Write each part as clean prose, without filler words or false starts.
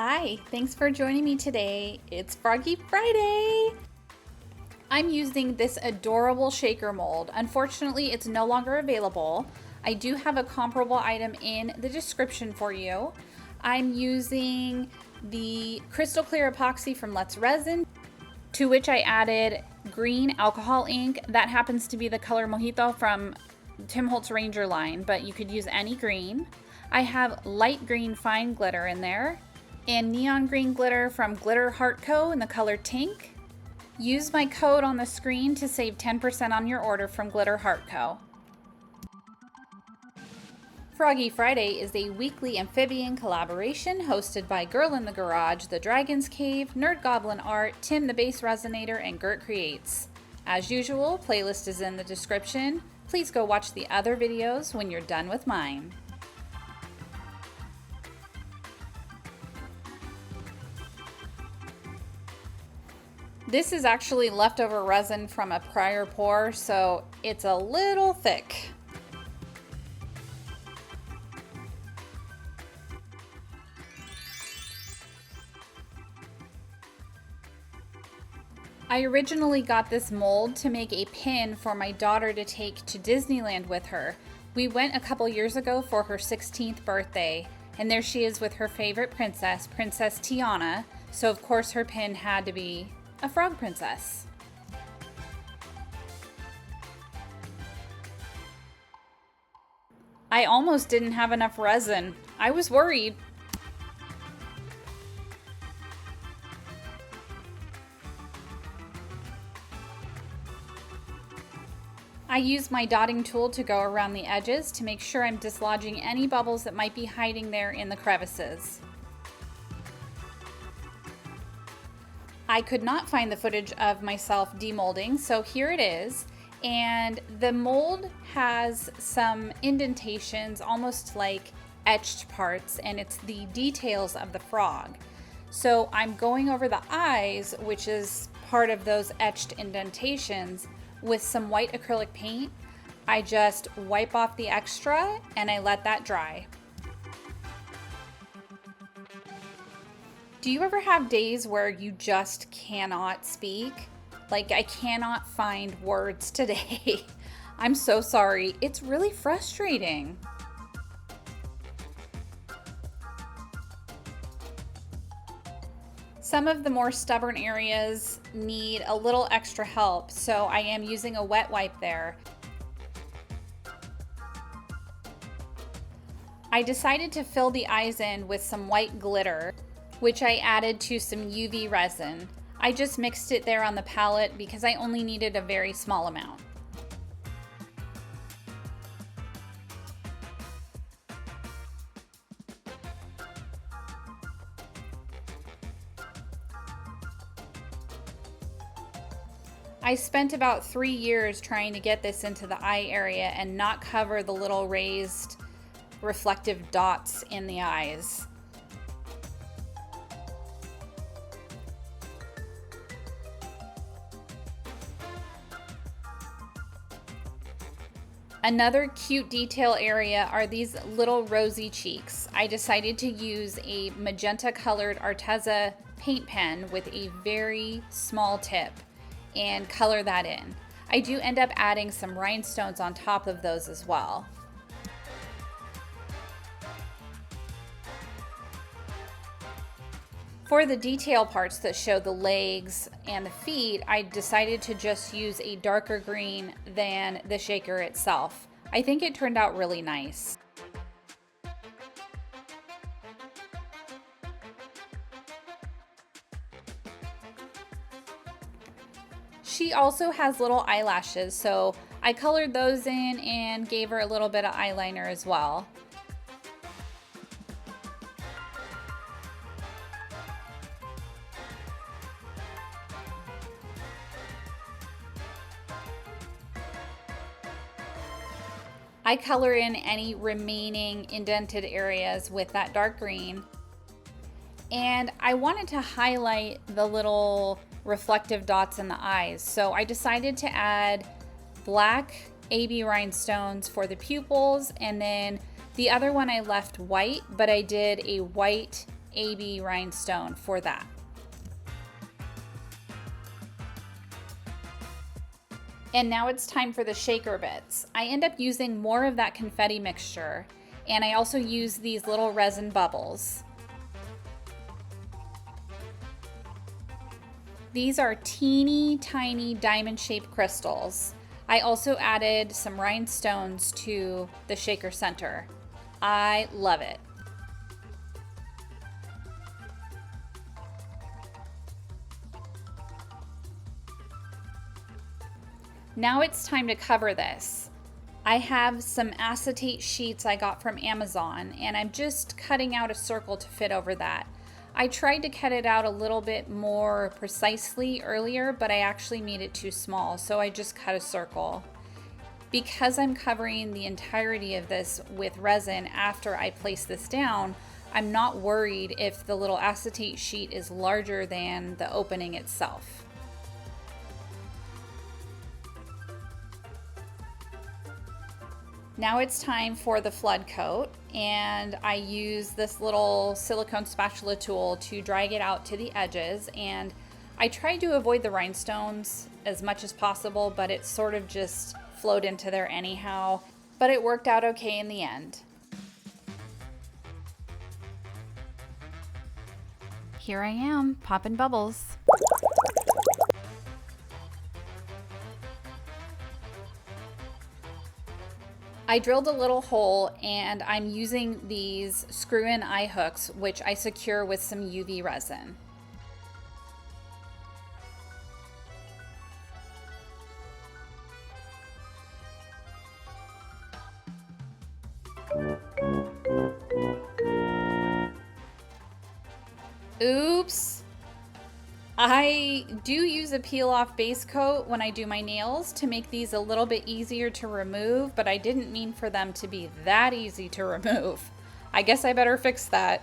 Hi, thanks for joining me today. It's Froggy Friday. I'm using this adorable shaker mold. Unfortunately, it's no longer available. I do have a comparable item in the description for you. I'm using the crystal clear epoxy from Let's Resin, to which I added green alcohol ink. That happens to be the color Mojito from Tim Holtz Ranger line, but you could use any green. I have light green fine glitter in there, and neon green glitter from Glitter Heart Co. in the color Tink. Use my code on the screen to save 10% on your order from Glitter Heart Co. Froggy Friday is a weekly amphibian collaboration hosted by Girl in the Garage, The Dragon's Cave, Nerd Goblin Art, Tim the Bass Resonator, and Gert Creates. As usual, playlist is in the description. Please go watch the other videos when you're done with mine. This is actually leftover resin from a prior pour, so it's a little thick. I originally got this mold to make a pin for my daughter to take to Disneyland with her. We went a couple years ago for her 16th birthday, and there she is with her favorite princess, Princess Tiana, so of course her pin had to be a frog princess. I almost didn't have enough resin. I was worried. I use my dotting tool to go around the edges to make sure I'm dislodging any bubbles that might be hiding there in the crevices. I could not find the footage of myself demolding, so here it is. And the mold has some indentations, almost like etched parts, and it's the details of the frog. So I'm going over the eyes, which is part of those etched indentations, with some white acrylic paint. I just wipe off the extra and I let that dry. Do you ever have days where you just cannot speak? Like, I cannot find words today. I'm so sorry. It's really frustrating. Some of the more stubborn areas need a little extra help, so I am using a wet wipe there. I decided to fill the eyes in with some white glitter, which I added to some UV resin. I just mixed it there on the palette because I only needed a very small amount. I spent about 3 years trying to get this into the eye area and not cover the little raised reflective dots in the eyes. Another cute detail area are these little rosy cheeks. I decided to use a magenta colored Arteza paint pen with a very small tip and color that in. I do end up adding some rhinestones on top of those as well. For the detail parts that show the legs and the feet, I decided to just use a darker green than the shaker itself. I think it turned out really nice. She also has little eyelashes, so I colored those in and gave her a little bit of eyeliner as well. I color in any remaining indented areas with that dark green. And I wanted to highlight the little reflective dots in the eyes, so I decided to add black AB rhinestones for the pupils, and then the other one I left white, but I did a white AB rhinestone for that. And now it's time for the shaker bits. I end up using more of that confetti mixture, and I also use these little resin bubbles. These are teeny tiny diamond shaped crystals. I also added some rhinestones to the shaker center. I love it. Now it's time to cover this. I have some acetate sheets I got from Amazon, and I'm just cutting out a circle to fit over that. I tried to cut it out a little bit more precisely earlier, but I actually made it too small, so I just cut a circle. Because I'm covering the entirety of this with resin after I place this down, I'm not worried if the little acetate sheet is larger than the opening itself. Now it's time for the flood coat, and I use this little silicone spatula tool to drag it out to the edges, and I tried to avoid the rhinestones as much as possible, but it sort of just flowed into there anyhow, but it worked out okay in the end. Here I am, popping bubbles. I drilled a little hole, and I'm using these screw-in eye hooks, which I secure with some UV resin. Oops! I do use a peel-off base coat when I do my nails to make these a little bit easier to remove, but I didn't mean for them to be that easy to remove. I guess I better fix that.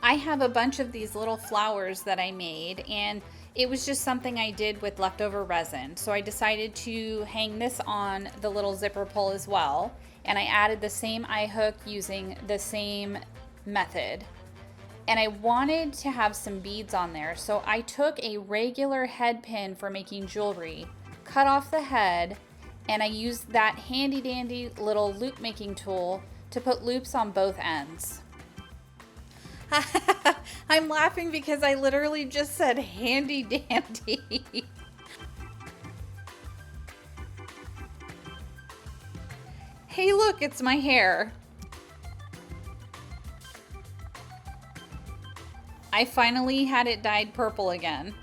I have a bunch of these little flowers that I made, and it was just something I did with leftover resin. So I decided to hang this on the little zipper pull as well, and I added the same eye hook using the same method. And I wanted to have some beads on there, so I took a regular head pin for making jewelry, cut off the head, and I used that handy dandy little loop making tool to put loops on both ends. I'm laughing because I literally just said handy dandy. Hey look, it's my hair. I finally had it dyed purple again.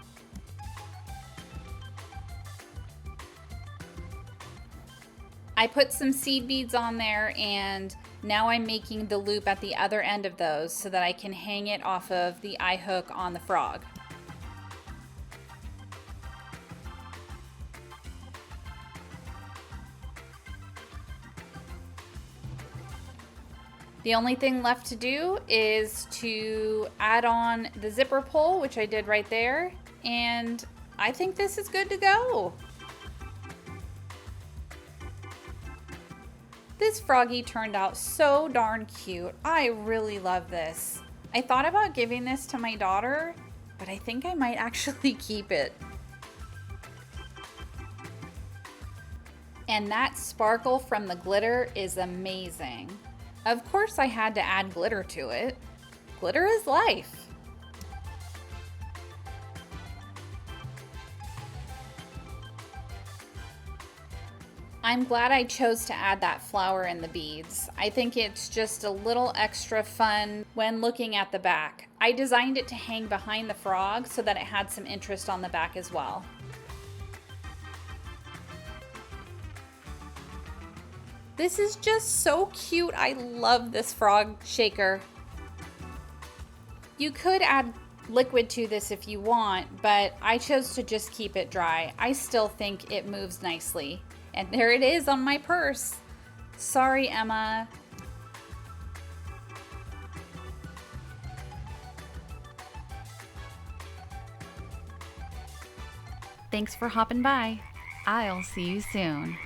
I put some seed beads on there, and now I'm making the loop at the other end of those so that I can hang it off of the eye hook on the frog. The only thing left to do is to add on the zipper pull, which I did right there, and I think this is good to go. This froggy turned out so darn cute. I really love this. I thought about giving this to my daughter, but I think I might actually keep it. And that sparkle from the glitter is amazing. Of course I had to add glitter to it. Glitter is life. I'm glad I chose to add that flower in the beads. I think it's just a little extra fun when looking at the back. I designed it to hang behind the frog so that it had some interest on the back as well. This is just so cute. I love this frog shaker. You could add liquid to this if you want, but I chose to just keep it dry. I still think it moves nicely. And there it is on my purse. Sorry, Emma. Thanks for hopping by. I'll see you soon.